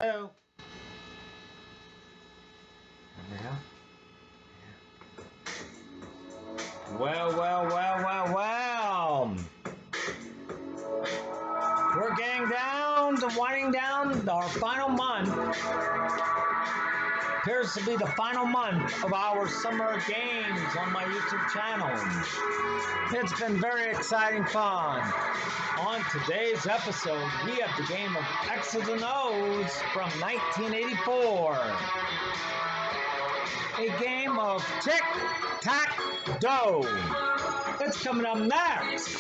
Hello. Yeah. Well. We're getting down to winding down our final month. Appears to be the final month of our summer games on my YouTube channel. It's been very exciting fun. On today's episode, we have the game of X's and O's from 1984. A game of tic-tac-toe. It's coming up next.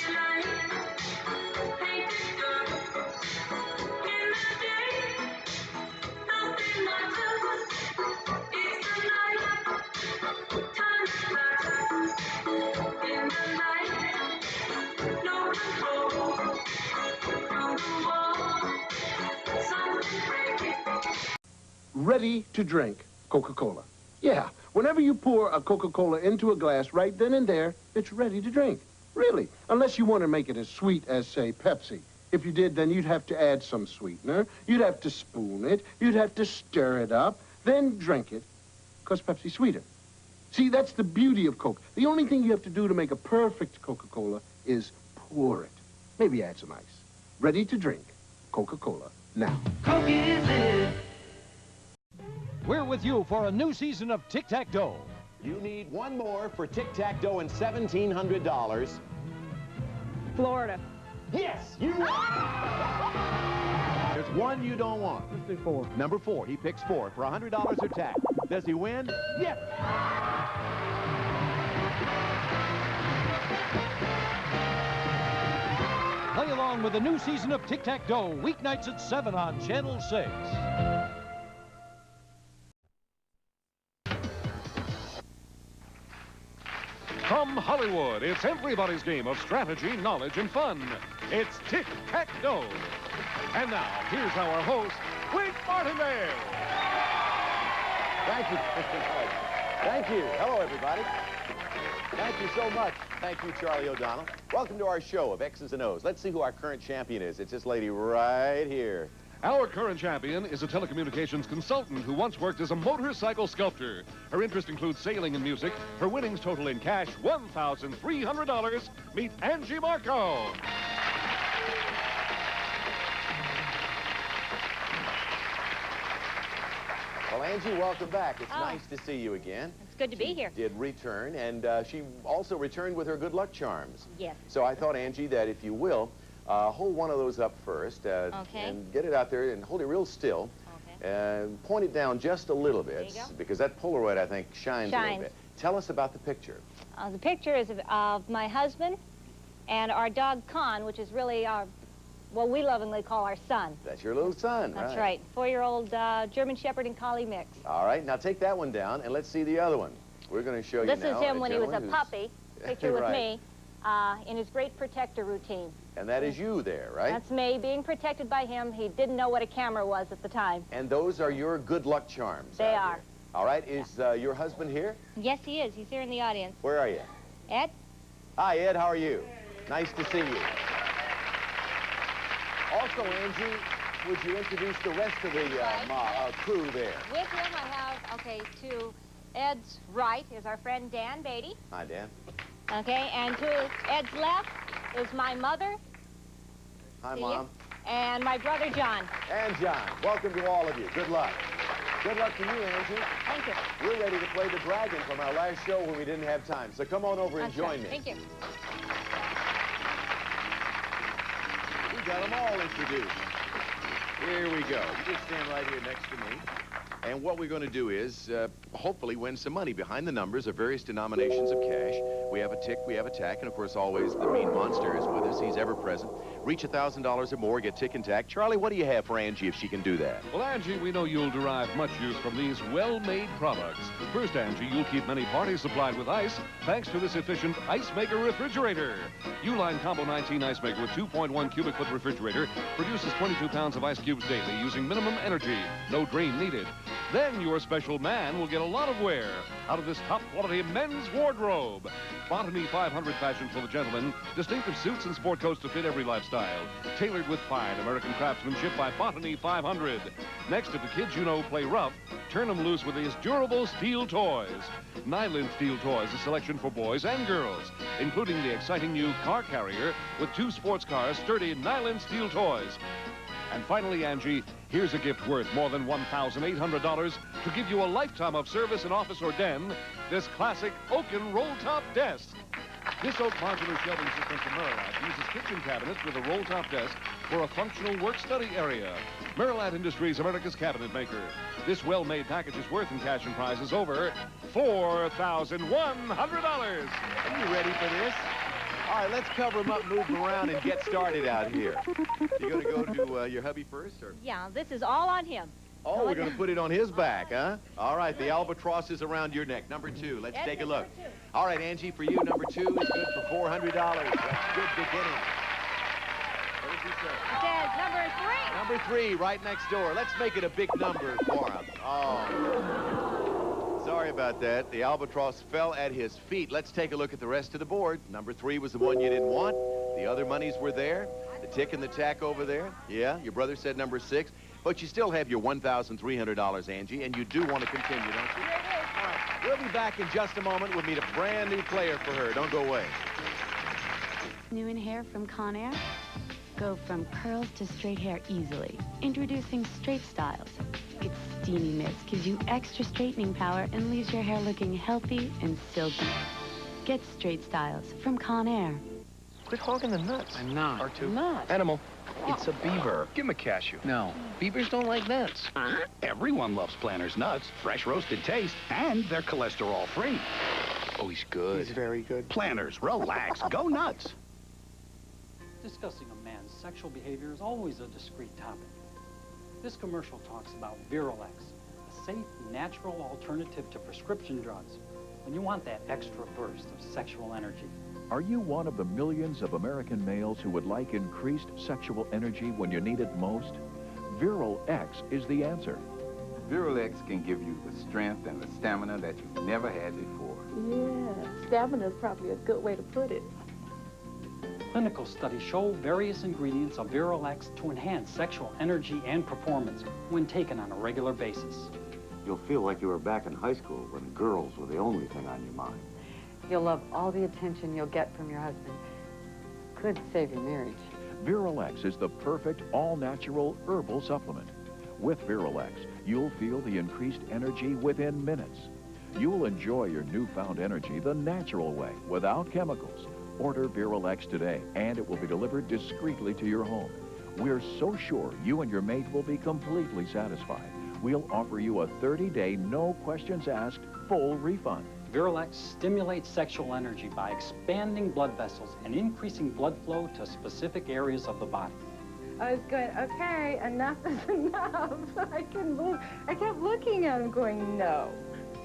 Ready to drink Coca-Cola. Yeah, whenever you pour a Coca-Cola into a glass right then and there, it's ready to drink. Really, unless you want to make it as sweet as, say, Pepsi. If you did, then you'd have to add some sweetener, you'd have to spoon it, you'd have to stir it up, then drink it, because Pepsi's sweeter. See, that's the beauty of Coke. The only thing you have to do to make a perfect Coca-Cola is pour it. Maybe add some ice. Ready to drink Coca-Cola now. Coke is it. We're with you for a new season of Tic-Tac-Toe. You need one more for Tic-Tac-Toe and $1,700. Florida. Yes, you There's one you don't want. Let's do 4. Number 4. He picks 4 for $100 or tax. Does he win? Yes. Play along with the new season of Tic-Tac-Toe, weeknights at 7 on Channel 6. From Hollywood, it's everybody's game of strategy, knowledge, and fun. It's Tic-Tac-Toe. And now, here's our host, Clint Martindale. Thank you. Thank you. Hello, everybody. Thank you so much. Thank you, Charlie O'Donnell. Welcome to our show of X's and O's. Let's see who our current champion is. It's this lady right here. Our current champion is a telecommunications consultant who once worked as a motorcycle sculptor. Her interests include sailing and music. Her winnings total in cash $1,300. Meet Angie Marco. Well, Angie, welcome back. It's nice to see you again. It's good to be here. She did return, and she also returned with her good luck charms. Yes. So I thought, Angie, that if you will, hold one of those up first. Okay. And get it out there and hold it real still. Okay. And point it down just a little bit. There you go. Because that Polaroid, I think, shines a little bit. Tell us about the picture. The picture is of my husband and our dog, Con, which is really our, what we lovingly call our son. That's your little son, That's right. 4-year-old German Shepherd and Collie mix. All right, now take that one down, and let's see the other one. We're going to show you This now is him a when he was a gentleman puppy, picture with Right. me, in his great protector routine. And that is you there, right? That's me, being protected by him. He didn't know what a camera was at the time. And those are your good luck charms. They out are. here. All right, is your husband here? Yes, he is. He's here in the audience. Where are you? Ed? Hi, Ed, how are you? Nice to see you. Also, Angie, would you introduce the rest of the crew there? With him, I have, okay, to Ed's right is our friend Dan Beatty. Hi, Dan. Okay, and to Ed's left is my mother. Hi, See Mom. you. And my brother, John. And John. Welcome to all of you. Good luck. Good luck to you, Angie. Thank you. We're ready to play the dragon from our last show when we didn't have time. So come on over and That's join right. me. Thank you. We got them all introduced. Here we go. You just stand right here next to me. And what we're going to do is hopefully win some money. Behind the numbers are various denominations of cash. We have a tick, we have a tack, and of course always the mean monster is with us. He's ever present. Reach $1,000 or more, get tick and tack. Charlie, what do you have for Angie if she can do that? Well, Angie, we know you'll derive much use from these well-made products. First, Angie, you'll keep many parties supplied with ice thanks to this efficient Ice Maker refrigerator. Uline Combo 19 Ice Maker with 2.1 cubic foot refrigerator produces 22 pounds of ice cubes daily using minimum energy. No drain needed. Then your special man will get a lot of wear out of this top-quality men's wardrobe. Botany 500 fashion for the gentleman. Distinctive suits and sport coats to fit every lifestyle. Tailored with fine American craftsmanship by Botany 500. Next, if the kids you know play rough, turn them loose with these durable steel toys. Nylon Steel Toys, a selection for boys and girls, including the exciting new car carrier with 2 sports cars, sturdy nylon steel toys. And finally, Angie, here's a gift worth more than $1,800 to give you a lifetime of service in office or den, this classic oaken roll-top desk. This oak modular shelving system from Merrilat uses kitchen cabinets with a roll-top desk for a functional work-study area. Merrilat Industries, America's cabinet maker. This well-made package is worth in cash and prizes over $4,100. Are you ready for this? All right, let's cover them up, move them around, and get started out here. You going to go to your hubby first? Or? Yeah, this is all on him. Oh, we're going to put it on his back, huh? All right, the albatross is around your neck. Number 2. Let's take a look. All right, Angie, for you, number 2 is good for $400. That's good beginning. What does he say? It says number 3. Number 3, right next door. Let's make it a big number for him. Oh. Sorry about that. The albatross fell at his feet. Let's take a look at the rest of the board. Number 3 was the one you didn't want. The other monies were there. The tick and the tack over there. Yeah, your brother said number 6. But you still have your $1,300, Angie, and you do want to continue, don't you? All right, we'll be back in just a moment. We'll meet a brand new player for her. Don't go away. New in hair from Conair? Go from curls to straight hair easily. Introducing Straight Styles. Its steamy mist gives you extra straightening power and leaves your hair looking healthy and silky. Get Straight Styles from Conair. Quit hogging the nuts. I'm not. R2. Nuts. Animal. It's a beaver. Give him a cashew. No. Beavers don't like nuts. Everyone loves Planters nuts. Fresh roasted taste, and they're cholesterol-free. Oh, he's good. He's very good. Planters, relax. Go nuts. Discussing a man's sexual behavior is always a discreet topic. This commercial talks about Virolex, a safe, natural alternative to prescription drugs when you want that extra burst of sexual energy. Are you one of the millions of American males who would like increased sexual energy when you need it most? Viral X is the answer. Viral X can give you the strength and the stamina that you've never had before. Yeah, stamina is probably a good way to put it. Clinical studies show various ingredients of Virolex to enhance sexual energy and performance when taken on a regular basis. You'll feel like you were back in high school when girls were the only thing on your mind. You'll love all the attention you'll get from your husband. Could save your marriage. Virolex is the perfect all-natural herbal supplement. With Virolex, you'll feel the increased energy within minutes. You'll enjoy your newfound energy the natural way, without chemicals. Order Virolex today, and it will be delivered discreetly to your home. We're so sure you and your mate will be completely satisfied. We'll offer you a 30-day, no questions asked, full refund. Virolex stimulates sexual energy by expanding blood vessels and increasing blood flow to specific areas of the body. I was going, okay, enough is enough. I kept looking at him going, no,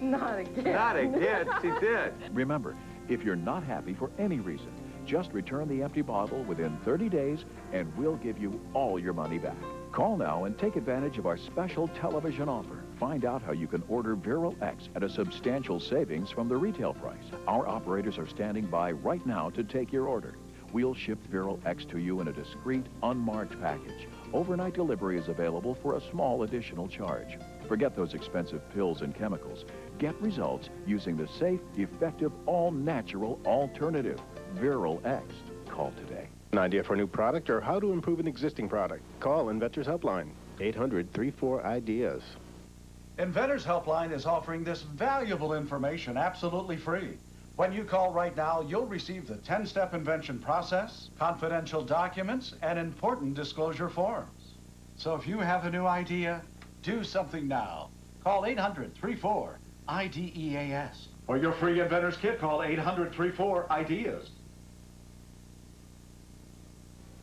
not again. Not again, she did. Remember, if you're not happy for any reason, just return the empty bottle within 30 days and we'll give you all your money back. Call now and take advantage of our special television offer. Find out how you can order Viral X at a substantial savings from the retail price. Our operators are standing by right now to take your order. We'll ship Viral X to you in a discreet, unmarked package. Overnight delivery is available for a small additional charge. Forget those expensive pills and chemicals. Get results using the safe, effective, all-natural alternative, Viral X. Call today. An idea for a new product or how to improve an existing product? Call Inventors Helpline, 800-34-IDEAS. Inventors Helpline is offering this valuable information absolutely free. When you call right now, you'll receive the 10-step invention process, confidential documents, and important disclosure forms. So if you have a new idea, do something now. Call 800-34-IDEAS. For your free Inventor's Kit, call 800-34-IDEAS.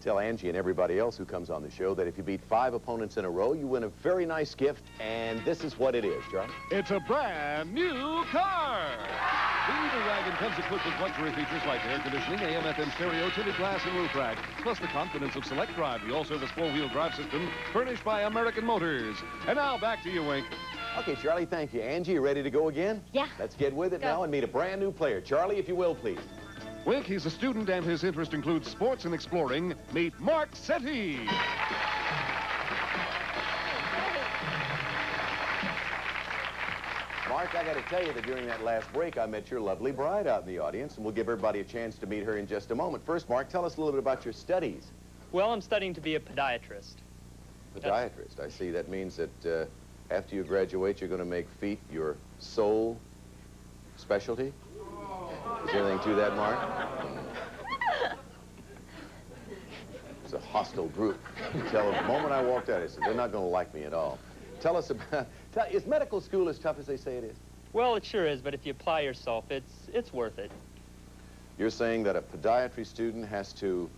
Tell Angie and everybody else who comes on the show that if you beat 5 opponents in a row, you win a very nice gift, and this is what it is, John. It's a brand new car. The Eagle Wagon comes equipped with luxury features like air conditioning, AM/FM stereo, tinted glass, and roof rack, plus the confidence of Select Drive, the all-service 4-wheel drive system furnished by American Motors. And now back to you, Wink. Okay, Charlie, thank you. Angie, you ready to go again? Yeah. Let's get with it now and meet a brand new player. Charlie, if you will, please. Wink, he's a student and his interest includes sports and exploring. Meet Mark Setti. Mark, I got to tell you that during that last break, I met your lovely bride out in the audience, and we'll give everybody a chance to meet her in just a moment. First, Mark, tell us a little bit about your studies. Well, I'm studying to be a podiatrist. Podiatrist, I see. That means that after you graduate, you're going to make feet your sole specialty? Is there anything to that, Mark? It's a hostile group. Tell them the moment I walked out, I said, they're not going to like me at all. Tell us about, is medical school as tough as they say it is? Well, it sure is, but if you apply yourself, it's worth it. You're saying that a podiatry student has to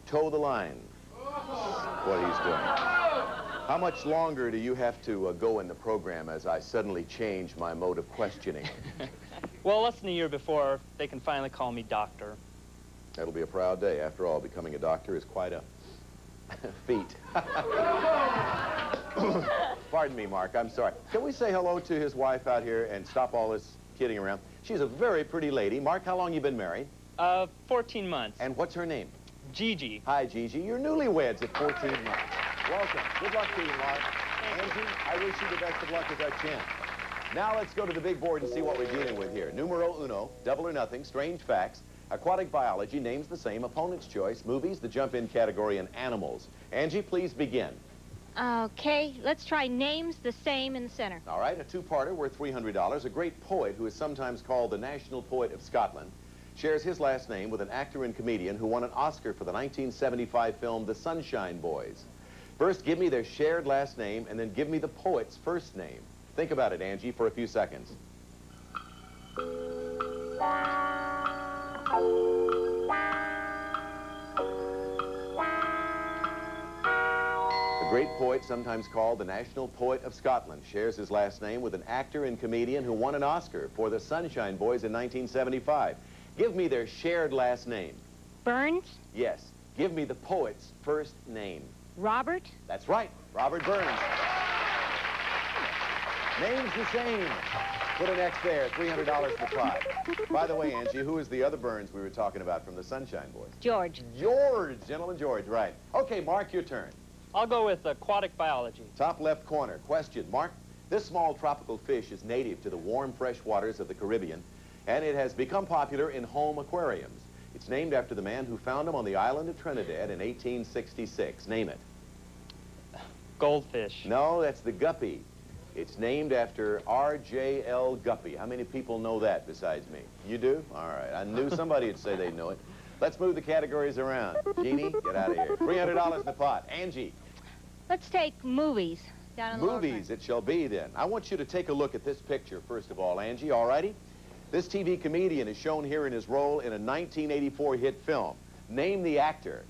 toe the line, what he's doing. How much longer do you have to go in the program as I suddenly change my mode of questioning? Well, less than a year before they can finally call me doctor. That'll be a proud day. After all, becoming a doctor is quite a feat. Pardon me, Mark, I'm sorry. Can we say hello to his wife out here and stop all this kidding around? She's a very pretty lady. Mark, how long you been married? 14 months. And what's her name? Gigi. Hi, Gigi. You're newlyweds at 14 months. Welcome. Good luck to you, Mark. Angie, I wish you the best of luck as our champ. Now let's go to the big board and see what we're dealing with here. Numero uno, double or nothing, strange facts, aquatic biology, names the same, opponent's choice, movies, the jump-in category, and animals. Angie, please begin. Okay, let's try names the same in the center. All right, a two-parter worth $300. A great poet who is sometimes called the National Poet of Scotland shares his last name with an actor and comedian who won an Oscar for the 1975 film The Sunshine Boys. First, give me their shared last name, and then give me the poet's first name. Think about it, Angie, for a few seconds. The great poet, sometimes called the National Poet of Scotland, shares his last name with an actor and comedian who won an Oscar for The Sunshine Boys in 1975. Give me their shared last name. Burns? Yes. Give me the poet's first name. Robert? That's right. Robert Burns. Name's the same. Put an X there. $300 for pot. By the way, Angie, who is the other Burns we were talking about from the Sunshine Boys? George. George. Gentleman George, right. Okay, Mark, your turn. I'll go with aquatic biology. Top left corner. Question. Mark, this small tropical fish is native to the warm, fresh waters of the Caribbean, and it has become popular in home aquariums. It's named after the man who found them on the island of Trinidad in 1866. Name it. Goldfish. No, that's the guppy. It's named after R.J.L. Guppy. How many people know that besides me? You do? All right. I knew somebody would say they knew it. Let's move the categories around. Jeannie, get out of here. $300 in the pot. Angie. Let's take movies. Down in the lower Movies it shall be, then. I want you to take a look at this picture, first of all, Angie, all righty? This TV comedian is shown here in his role in a 1984 hit film. Name the actor.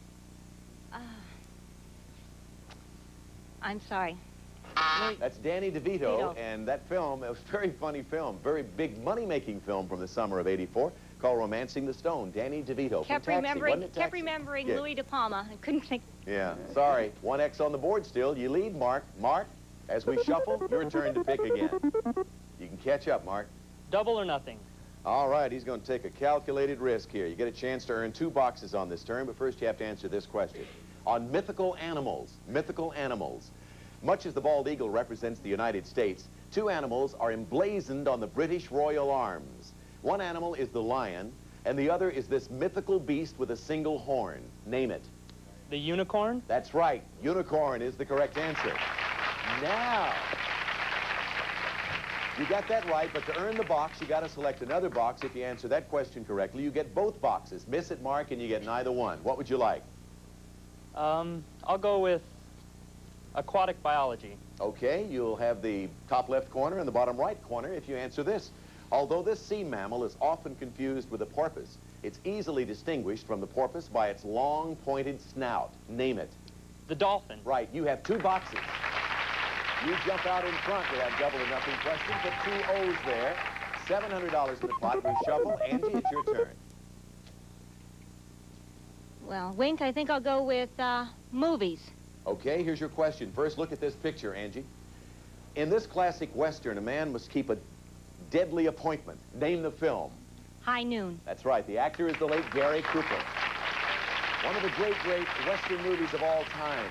I'm sorry. That's Danny DeVito, and that film, it was a very funny film, very big money-making film from the summer of '84 called Romancing the Stone. Danny DeVito Kept from Taxi, wasn't it kept Taxi? remembering Yeah. Louis De Palma. I couldn't think. Yeah, sorry. 1X on the board still. You lead, Mark. Mark, as we shuffle, your turn to pick again. You can catch up, Mark. Double or nothing. All right, he's going to take a calculated risk here. You get a chance to earn 2 boxes on this turn, but first you have to answer this question. On mythical animals, much as the bald eagle represents the United States, 2 animals are emblazoned on the British royal arms. One animal is the lion, and the other is this mythical beast with a single horn. Name it. The unicorn? That's right. Unicorn is the correct answer. Now, you got that right, but to earn the box, you got to select another box. If you answer that question correctly, you get both boxes. Miss it, Mark, and you get neither one. What would you like? I'll go with aquatic biology. Okay, you'll have the top left corner and the bottom right corner if you answer this. Although this sea mammal is often confused with a porpoise, it's easily distinguished from the porpoise by its long, pointed snout. Name it. The dolphin. Right, you have 2 boxes. You jump out in front with that double or nothing question. Put 2 O's there. $700 in the pot. We shuffle. Angie, it's your turn. Well, Wink, I think I'll go with movies. Okay, here's your question. First, look at this picture, Angie. In this classic Western, a man must keep a deadly appointment. Name the film. High Noon. That's right. The actor is the late Gary Cooper. One of the great Western movies of all time.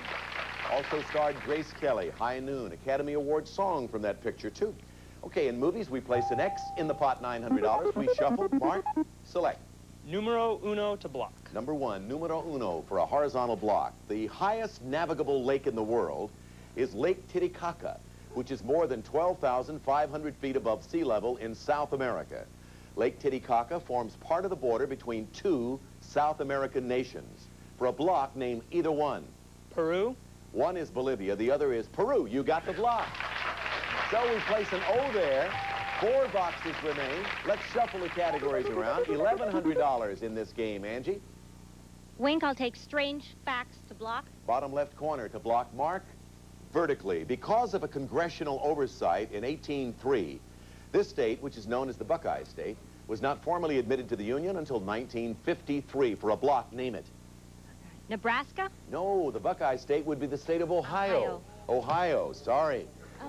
Also starred Grace Kelly, High Noon, Academy Award song from that picture, too. Okay, in movies, we place an X in the pot, $900. We shuffle, mark, select. Numero uno to block. Number 1, numero uno for a horizontal block. The highest navigable lake in the world is Lake Titicaca, which is more than 12,500 feet above sea level in South America. Lake Titicaca forms part of the border between 2 South American nations. For a block, name either one. Peru. One is Bolivia, the other is Peru. You got the block. So we place an O there. 4 boxes remain. Let's shuffle the categories around. $1,100 in this game, Angie. Wink, I'll take strange facts to block. Bottom left corner to block, mark. Vertically. Because of a congressional oversight in 1803, this state, which is known as the Buckeye State, was not formally admitted to the Union until 1953. For a block, name it. Nebraska? No, the Buckeye State would be the state of Ohio. Ohio, sorry.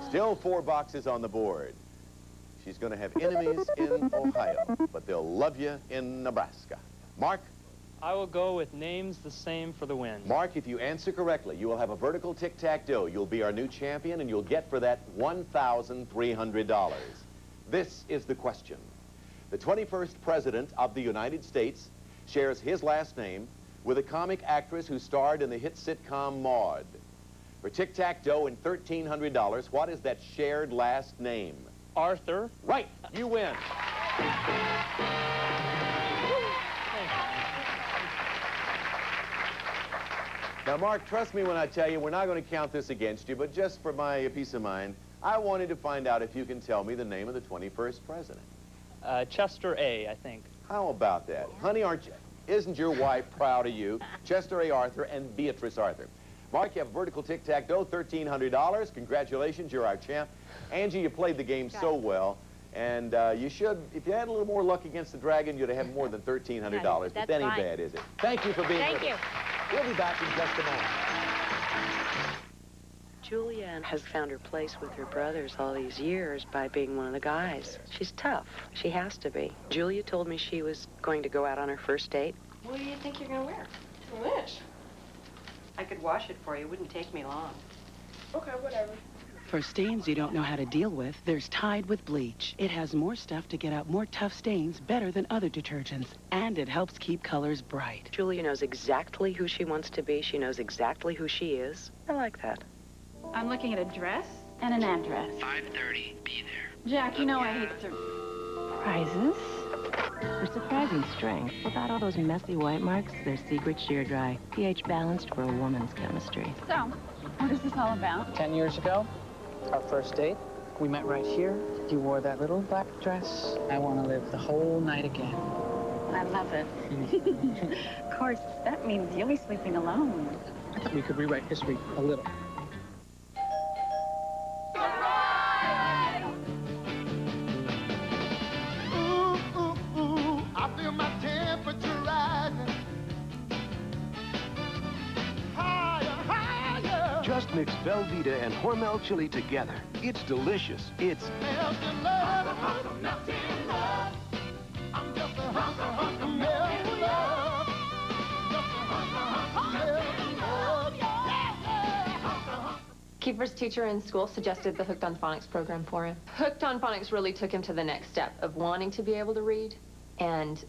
Still 4 boxes on the board. She's going to have enemies in Ohio, but they'll love you in Nebraska. Mark? I will go with names the same for the win. Mark, if you answer correctly, you will have a vertical tic-tac-toe. You'll be our new champion, and you'll get for that $1,300. This is the question. The 21st President of the United States shares his last name with a comic actress who starred in the hit sitcom Maude. For tic-tac-toe and $1,300, what is that shared last name? Arthur. Right, you win. Now, Mark, trust me when I tell you, we're not going to count this against you, but just for my peace of mind, I wanted to find out if you can tell me the name of the 21st president. Chester A., I think. How about that? Honey, isn't your wife proud of you? Chester A. Arthur and Beatrice Arthur. Mark, you have a vertical tic-tac-toe, $1,300. Congratulations, you're our champ. Angie, you played the game so well, and you should, if you had a little more luck against the dragon, you'd have had more than $1,300, but that ain't bad, is it? Thank you for being with us. Thank you. We'll be back in just a moment. Julia has found her place with her brothers all these years by being one of the guys. She's tough. She has to be. Julia told me she was going to go out on her first date. What do you think you're going to wear? Wish. I could wash it for you. It wouldn't take me long. Okay, whatever. For stains you don't know how to deal with, there's Tide with bleach. It has more stuff to get out more tough stains better than other detergents, and it helps keep colors bright. Julia knows exactly who she wants to be. She knows exactly who she is. I like that. I'm looking at a dress and an address. 5:30, be there. Jack, you know I hate surprises. For surprising strength, without all those messy white marks, they're secret sheer dry. pH balanced for a woman's chemistry. So, what is this all about? 10 years ago, our first date, we met right here. You wore that little black dress. I want to live the whole night again. I love it. Of course, that means you'll be sleeping alone. I thought we could rewrite history a little. Just mix Velveeta and Hormel chili together. It's delicious. It's Kiefer's teacher in school suggested the Hooked on Phonics program for him. Hooked on Phonics really took him to the next step of wanting to be able to read and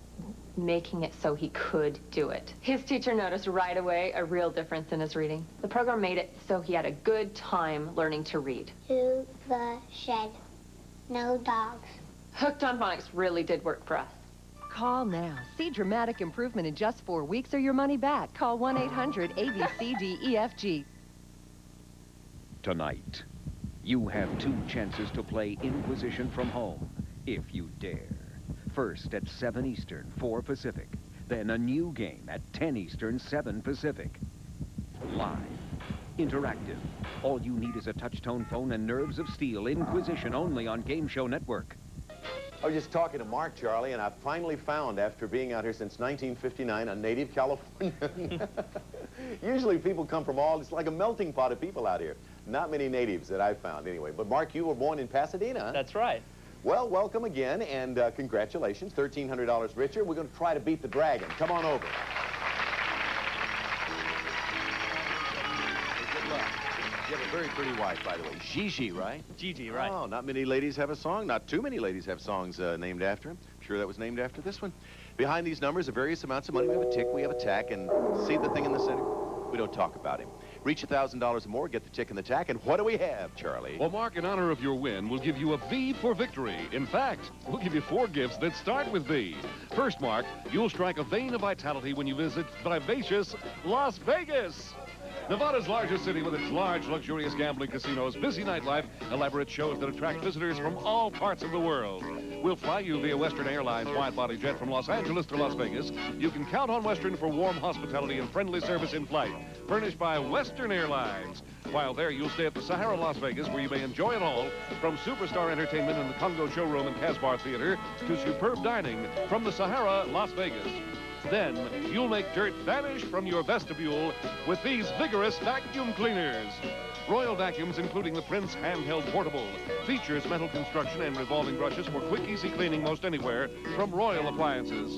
making it so he could do it. His teacher noticed right away a real difference in his reading. The program made it so he had a good time learning to read. To the shed. No dogs. Hooked on Phonics really did work for us. Call now. See dramatic improvement in just 4 weeks or your money back. Call 1-800-ABCDEFG. Tonight, you have 2 chances to play Inquisition from home, if you dare. First at 7 Eastern, 4 Pacific. Then a new game at 10 Eastern, 7 Pacific. Live. Interactive. All you need is a touch-tone phone and nerves of steel. Inquisition only on Game Show Network. I was just talking to Mark, Charlie, and I finally found, after being out here since 1959, a native Californian. Usually people come from it's like a melting pot of people out here. Not many natives that I've found, anyway. But, Mark, you were born in Pasadena, huh? That's right. Well, welcome again, and congratulations. $1,300 richer. We're going to try to beat the dragon. Come on over. Good luck. You have a very pretty wife, by the way. Gigi, right? Gigi, right. Oh, not many ladies have a song. Not too many ladies have songs named after him. I'm sure that was named after this one. Behind these numbers are various amounts of money. We have a tick, we have a tack, and see the thing in the center? We don't talk about him. Reach $1,000 or more, get the tick and the tack, and what do we have, Charlie? Well, Mark, in honor of your win, we'll give you a V for victory. In fact, we'll give you 4 gifts that start with V. First, Mark, you'll strike a vein of vitality when you visit vivacious Las Vegas. Nevada's largest city with its large, luxurious gambling casinos, busy nightlife, elaborate shows that attract visitors from all parts of the world. We'll fly you via Western Airlines wide-body jet from Los Angeles to Las Vegas. You can count on Western for warm hospitality and friendly service in flight, furnished by Western Airlines. While there, you'll stay at the Sahara Las Vegas, where you may enjoy it all, from superstar entertainment in the Congo Showroom and Casbar Theater to superb dining from the Sahara Las Vegas. Then, you'll make dirt vanish from your vestibule with these vigorous vacuum cleaners. Royal Vacuums, including the Prince Handheld Portable, features metal construction and revolving brushes for quick, easy cleaning most anywhere from Royal Appliances.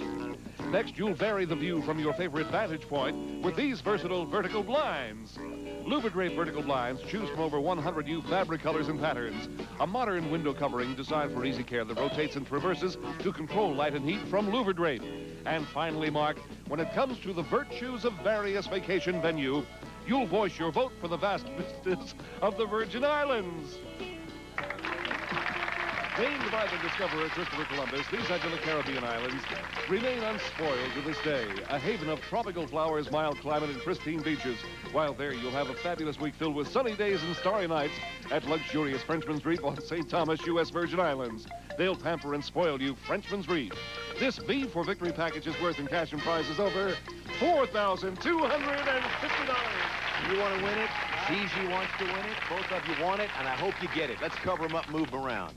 Next, you'll vary the view from your favorite vantage point with these versatile vertical blinds. Louver-Drape vertical blinds choose from over 100 new fabric colors and patterns. A modern window covering designed for easy care that rotates and traverses to control light and heat from Louver-Drape. And finally, Mark, when it comes to the virtues of various vacation venue, you'll voice your vote for the vast vistas of the Virgin Islands. Named by the discoverer Christopher Columbus, these idyllic Caribbean islands remain unspoiled to this day. A haven of tropical flowers, mild climate, and pristine beaches. While there, you'll have a fabulous week filled with sunny days and starry nights at luxurious Frenchman's Reef on St. Thomas, U.S. Virgin Islands. They'll pamper and spoil you Frenchman's Reef. This V for Victory package is worth in cash and prizes over $4,250. You want to win it? Gigi wants to win it. Both of you want it, and I hope you get it. Let's cover them up, move them around.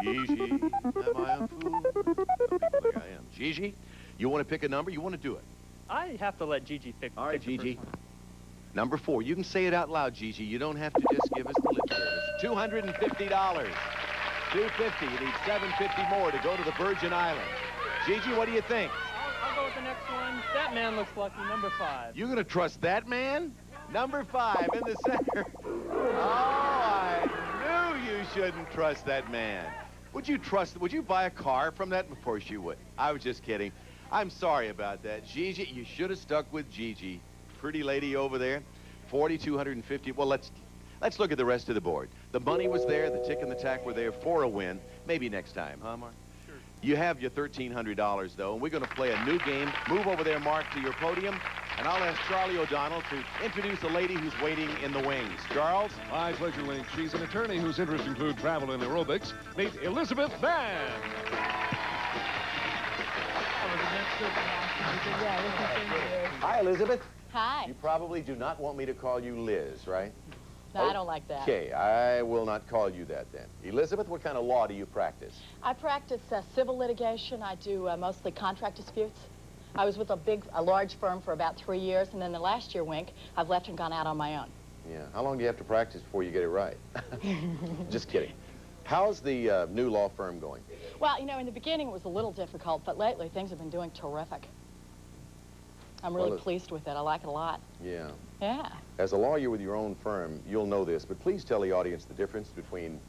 Gigi, am I a fool? Like I am. Gigi, you want to pick a number? You want to do it? I have to let Gigi pick. All right, pick the Gigi. first one. Number 4. You can say it out loud, Gigi. You don't have to just give us the lip service. $250. $250. You need $750 more to go to the Virgin Islands. Gigi, what do you think? I'll go with the next one. That man looks lucky. Number 5. You're going to trust that man? Number 5 in the center. Oh, I knew you shouldn't trust that man. Would you buy a car from that? Of course you would. I was just kidding. I'm sorry about that. Gigi, you should have stuck with Gigi. Pretty lady over there. $4,250. Well, let's look at the rest of the board. The money was there. The tick and the tack were there for a win. Maybe next time, huh, Mark? Sure. You have your $1,300, though, and we're going to play a new game. Move over there, Mark, to your podium, and I'll ask Charlie O'Donnell to introduce a lady who's waiting in the wings. Charles? My pleasure, Link. She's an attorney whose interests include travel and aerobics. Meet Elizabeth Mann. Hi, Elizabeth. Hi. You probably do not want me to call you Liz, right? No, I don't like that. Okay, I will not call you that then. Elizabeth, what kind of law do you practice? I practice civil litigation. I do mostly contract disputes. I was with a large firm for about 3 years, and then the last year, Wink, I've left and gone out on my own. Yeah, how long do you have to practice before you get it right? Just kidding. How's the new law firm going? Well, you know, in the beginning it was a little difficult, but lately things have been doing terrific. I'm really pleased with it. I like it a lot. Yeah. Yeah. As a lawyer with your own firm, you'll know this, but please tell the audience the difference between,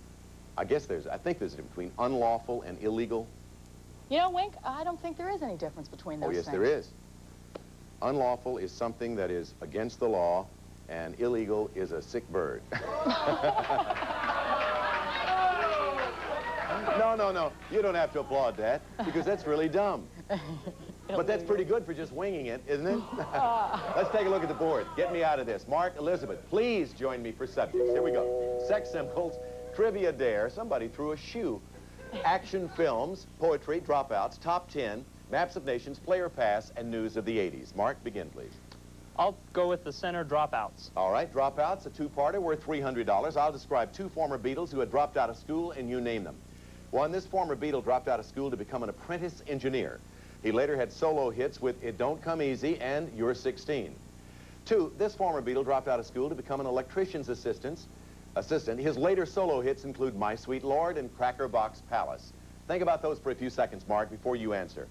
I think there's a difference between unlawful and illegal. You know, Wink, I don't think there is any difference between those things. Oh, yes, there is. Unlawful is something that is against the law, and illegal is a sick bird. No. You don't have to applaud that, because that's really dumb. But that's pretty good for just winging it, isn't it? Let's take a look at the board. Get me out of this. Mark, Elizabeth, please join me for subjects. Here we go. Sex symbols, trivia dare, somebody threw a shoe, action films, poetry, dropouts, top 10, maps of nations, player pass, and news of the 80s. Mark, begin, please. I'll go with the center dropouts. All right, dropouts, a two-parter worth $300. I'll describe 2 former Beatles who had dropped out of school, and you name them. 1, this former Beatle dropped out of school to become an apprentice engineer. He later had solo hits with It Don't Come Easy and You're 16. 2, this former Beatle dropped out of school to become an electrician's assistant assistant. His later solo hits include My Sweet Lord and Cracker Box Palace. Think about those for a few seconds, Mark, before you answer.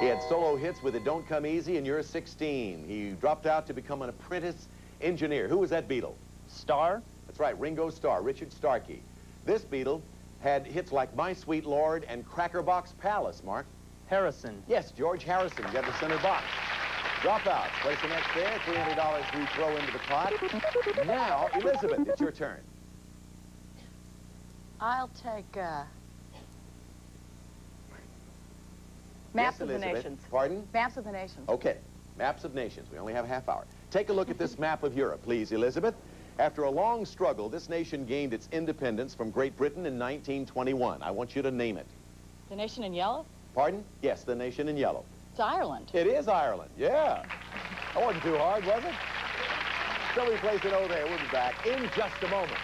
He had solo hits with It Don't Come Easy and You're 16. He dropped out to become an apprentice engineer. Who was that Beatle? Starr? That's right, Ringo Starr, Richard Starkey. This Beatle had hits like My Sweet Lord and Cracker Box Palace, Mark. Harrison. Yes, George Harrison. You got the center box. Drop out. Place your next there. $300 we throw into the pot. Now, Elizabeth, it's your turn. I'll take, Yes, Maps of the Elizabeth. Nations. Pardon? Maps of the Nations. Okay, Maps of Nations. We only have a half hour. Take a look at this map of Europe, please, Elizabeth. After a long struggle, this nation gained its independence from Great Britain in 1921. I want you to name it. The nation in yellow? Pardon? Yes, the nation in yellow. It's Ireland. It is Ireland, yeah. That wasn't too hard, was it? So we place an O there. We'll be back in just a moment.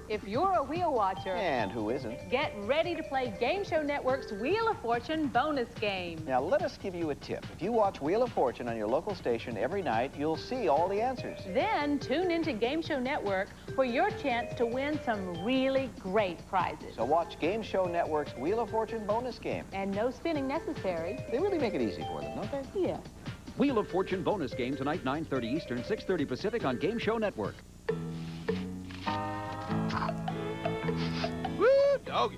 If you're a wheel watcher, And who isn't? get ready to play Game Show Network's Wheel of Fortune bonus game. Now, let us give you a tip. If you watch Wheel of Fortune on your local station every night, you'll see all the answers. Then tune into Game Show Network for your chance to win some really great prizes. So watch Game Show Network's Wheel of Fortune bonus game. And no spinning necessary. They really make it easy for them, don't they? Yeah. Wheel of Fortune bonus game tonight, 9:30 Eastern, 6:30 Pacific on Game Show Network. Woo, doggy.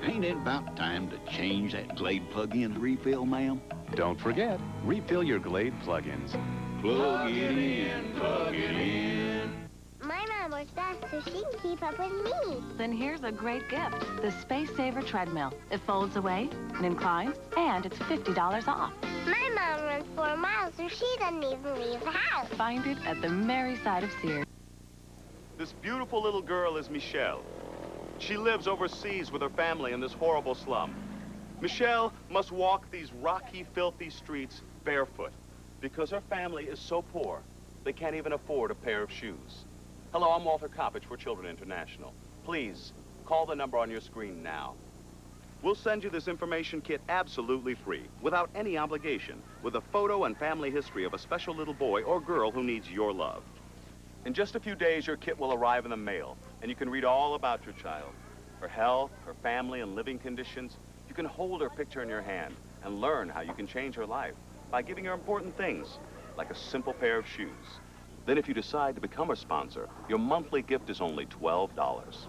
Ain't it about time to change that Glade plug-in refill, ma'am? Don't forget, refill your Glade plug-ins. Plug it in, plug it in. My mom works fast so she can keep up with me. Then here's a great gift. The Space Saver treadmill. It folds away, it inclines, and it's $50 off. My mom runs 4 miles so she doesn't even leave the house. Find it at the merry side of Sears. This beautiful little girl is Michelle. She lives overseas with her family in this horrible slum. Michelle must walk these rocky, filthy streets barefoot because her family is so poor, they can't even afford a pair of shoes. Hello, I'm Walter Coppage for Children International. Please, call the number on your screen now. We'll send you this information kit absolutely free, without any obligation, with a photo and family history of a special little boy or girl who needs your love. In just a few days, your kit will arrive in the mail, and you can read all about your child, her health, her family, and living conditions. You can hold her picture in your hand and learn how you can change her life by giving her important things, like a simple pair of shoes. Then if you decide to become a sponsor, your monthly gift is only $12.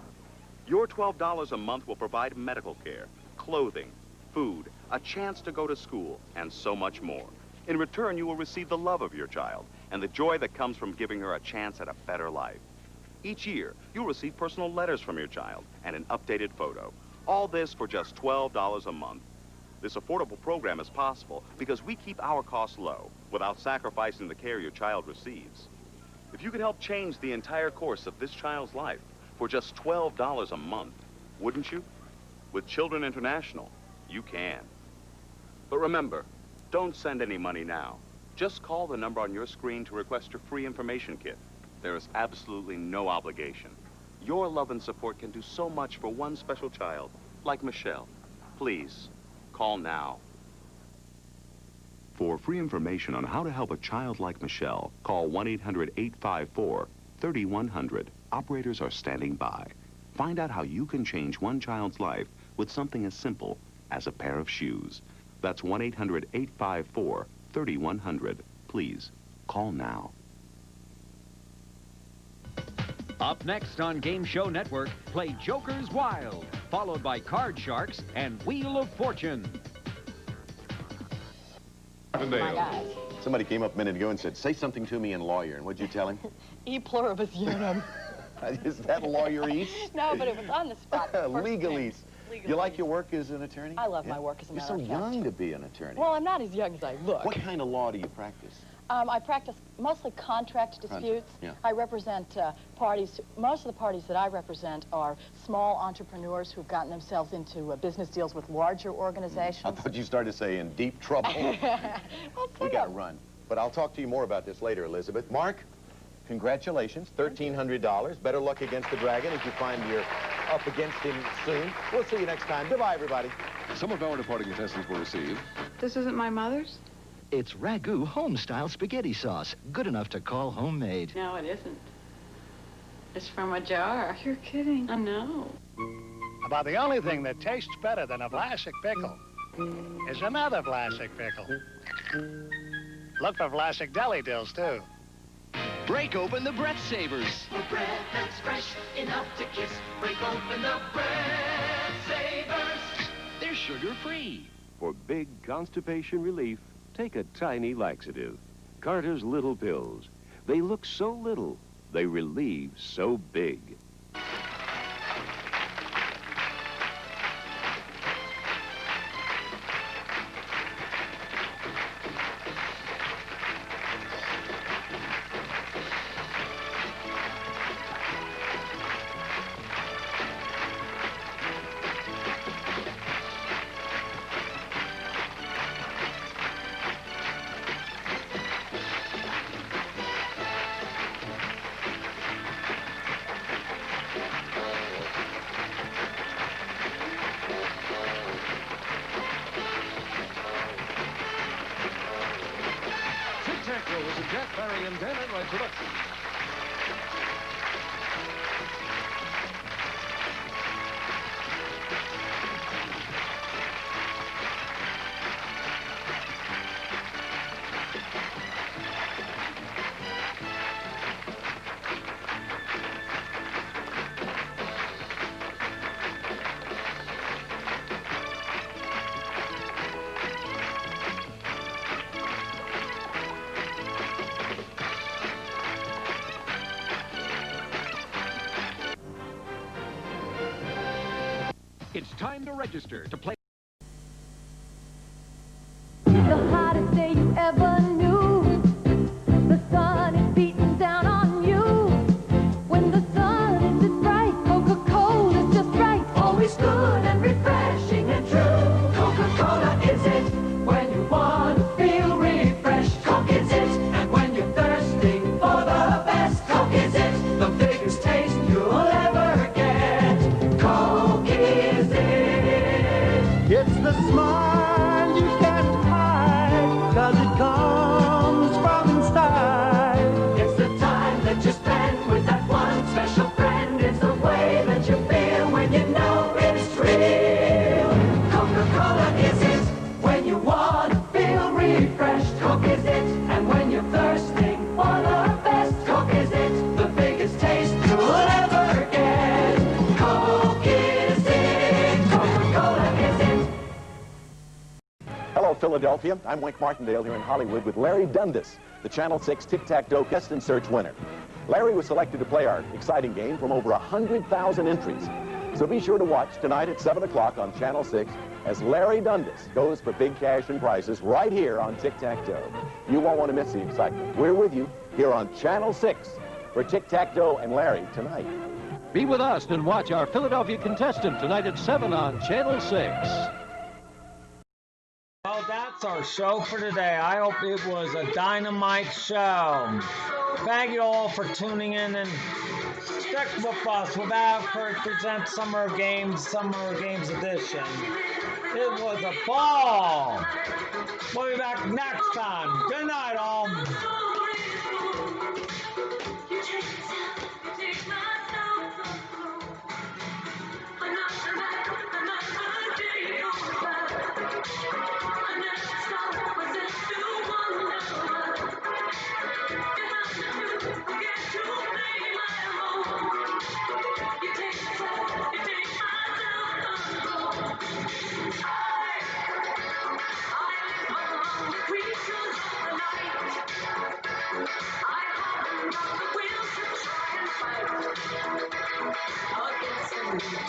Your $12 a month will provide medical care, clothing, food, a chance to go to school, and so much more. In return, you will receive the love of your child and the joy that comes from giving her a chance at a better life. Each year, you'll receive personal letters from your child and an updated photo. All this for just $12 a month. This affordable program is possible because we keep our costs low without sacrificing the care your child receives. If you could help change the entire course of this child's life for just $12 a month, wouldn't you? With Children International, you can. But remember, don't send any money now. Just call the number on your screen to request your free information kit. There is absolutely no obligation. Your love and support can do so much for one special child, like Michelle. Please, call now. For free information on how to help a child like Michelle, call 1-800-854-3100. Operators are standing by. Find out how you can change one child's life with something as simple as a pair of shoes. That's 1-800-854-3100. Please, call now. Up next on Game Show Network, play Joker's Wild, followed by Card Sharks and Wheel of Fortune. My guys. Somebody came up a minute ago and said, say something to me in lawyer. And what'd you tell him? E pluribus unum. Is that lawyerese? No, but it was on the spot. Legalese. You like your work as an attorney? I love my work as a matter of fact. You're so young to be an attorney. Well, I'm not as young as I look. What kind of law do you practice? I practice mostly contract disputes. Yeah. I represent parties. Most of the parties that I represent are small entrepreneurs who've gotten themselves into business deals with larger organizations. I thought you started to say in deep trouble. We got to run. But I'll talk to you more about this later, Elizabeth. Mark, Congratulations, $1,300. Better luck against the dragon as you find you're up against him soon. We'll see you next time. Goodbye, everybody. Some of our departing contestants will receive. This isn't my mother's? It's ragu home-style spaghetti sauce, good enough to call homemade. No, it isn't. It's from a jar. You're kidding. I know. About the only thing that tastes better than a Vlasic pickle is another Vlasic pickle. Look for Vlasic deli dills, too. Break open the Breath Savers. For bread that's fresh enough to kiss, break open the Breath Savers. They're sugar-free. For big constipation relief, take a tiny laxative. Carter's Little Pills. They look so little, they relieve so big. Tic-Tac-Toe is a Jack Barry and Dan Enright production. It's time to register to play. The hottest day you ever knew. The sun is beating down on you. When the sun isn't bright, Coca-Cola is just right. Always good and refreshing and true. Coca-Cola is it. When you want to feel refreshed, Coke is it. And when you're thirsty for the best, Coke is it. The biggest taste you'll ever get. Coke is it. It's the smile you can't hide, 'cause it comes from inside. It's the time that you spend with that one special friend. It's the way that you feel when you know it's real. Coca-Cola is it. When you want to feel refreshed, Coke is it. And when you're thirsting for the best, Coke is it. The biggest taste you'll ever get. Coke is it. Coca-Cola is it. Hello, Philadelphia. I'm Wink Martindale here in Hollywood with Larry Dundas, the Channel 6 Tic-Tac-Toe Guest and Search winner. Larry was selected to play our exciting game from over 100,000 entries. So be sure to watch tonight at 7 o'clock on Channel 6 as Larry Dundas goes for big cash and prizes right here on Tic-Tac-Toe. You won't want to miss the excitement. We're with you here on Channel 6 for Tic-Tac-Toe and Larry tonight. Be with us and watch our Philadelphia contestant tonight at 7 on Channel 6. Well, that's our show for today. I hope it was a dynamite show. Thank you all for tuning in and stick with us with Kurt presents Summer Games Edition. It was a ball. We'll be back next time. Good night, all. Against the